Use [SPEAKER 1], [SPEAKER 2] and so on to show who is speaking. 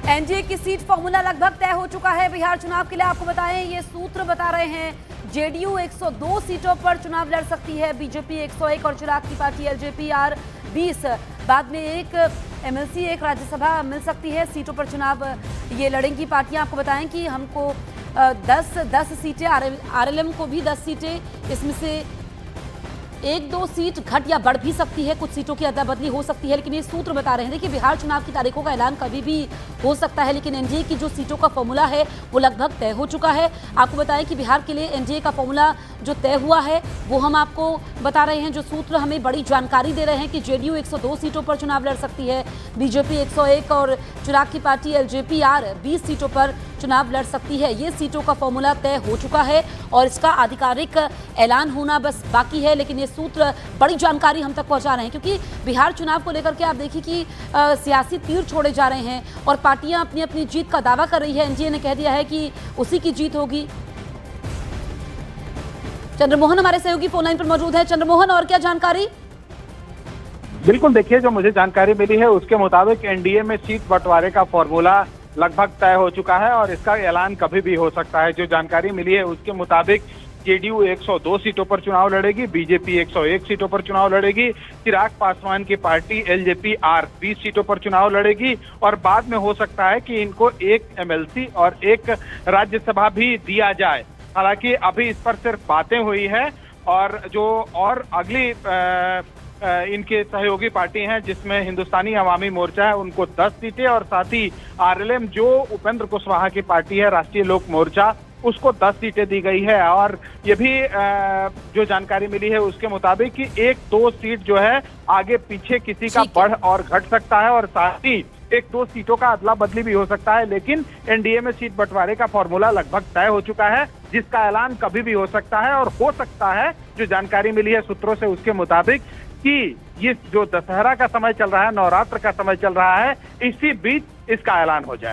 [SPEAKER 1] NDA की seat formula लगभग तय हो चुका है बिहार चुनाव के लिए। आपको बताएं, ये सूत्र बता रहे हैं जेडीयू 102 सीटों पर चुनाव लड़ सकती है, बीजेपी 101 और चिराग की पार्टी एलजेपी आर 20। बाद में एक एमएलसी, एक राज्यसभा मिल सकती है। सीटों पर चुनाव ये लड़ेंगी पार्टियां। आपको बताएं कि हमको 10 सीटें, आरएलएम को भी 10 सीटें, इसमें से 1-2 सीट घट या बढ़ भी सकती है, कुछ सीटों की अदला बदली हो सकती है, लेकिन ये सूत्र बता रहे हैं। देखिए, बिहार चुनाव की तारीखों का ऐलान कभी भी हो सकता है, लेकिन एनडीए की जो सीटों का फॉर्मूला है वो लगभग तय हो चुका है। आपको बताएं कि बिहार के लिए एनडीए का फॉर्मूला जो तय हुआ है वो हम आपको बता रहे हैं। जो सूत्र हमें बड़ी जानकारी दे रहे हैं कि जेडीयू 102 सीटों पर चुनाव लड़ सकती है, बीजेपी 101 और चिराग की पार्टी एलजेपी आर 20 सीटों पर चुनाव लड़ सकती है। ये सीटों का फॉर्मूला तय हो चुका है और इसका आधिकारिक ऐलान होना बस बाकी है, लेकिन ये सूत्र बड़ी जानकारी हम तक पहुंचा रहे हैं, क्योंकि बिहार चुनाव को लेकर के आप देखिए कि सियासी तीर छोड़े जा रहे हैं और पार्टियां अपनी अपनी जीत का दावा कर रही है। एनडीए ने कह दिया है कि उसी की जीत होगी। चंद्रमोहन हमारे सहयोगी फोन लाइन पर मौजूद है। चंद्रमोहन, और क्या जानकारी?
[SPEAKER 2] बिल्कुल, देखिए, जो मुझे जानकारी मिली है उसके मुताबिक एनडीए में सीट बंटवारे का फॉर्मूला लगभग तय हो चुका है और इसका ऐलान कभी भी हो सकता है। जो जानकारी मिली है उसके मुताबिक जेडीयू 102 सीटों पर चुनाव लड़ेगी, बीजेपी 101 सीटों पर चुनाव लड़ेगी, चिराग पासवान की पार्टी एलजेपी आर 20 सीटों पर चुनाव लड़ेगी और बाद में हो सकता है कि इनको एक एमएलसी और एक राज्यसभा भी दिया जाए। हालांकि अभी इस पर सिर्फ बातें हुई है और जो और अगली इनके सहयोगी पार्टी हैं जिसमें हिंदुस्तानी अवामी मोर्चा है, उनको 10 सीटें और साथ ही आरएलएम जो उपेंद्र कुशवाहा की पार्टी है, राष्ट्रीय लोक मोर्चा, उसको 10 सीटें दी गई है। और ये भी जो जानकारी मिली है उसके मुताबिक कि 1-2 सीट जो है आगे पीछे किसी का बढ़ और घट सकता है और साथ ही 1-2 सीटों का अदला बदली भी हो सकता है। लेकिन एनडीए में सीट बंटवारे का फॉर्मूला लगभग तय हो चुका है, जिसका ऐलान कभी भी हो सकता है और हो सकता है, जो जानकारी मिली है सूत्रों से उसके मुताबिक, कि ये जो दशहरा का समय चल रहा है, नवरात्र का समय चल रहा है, इसी बीच इसका ऐलान हो जाए।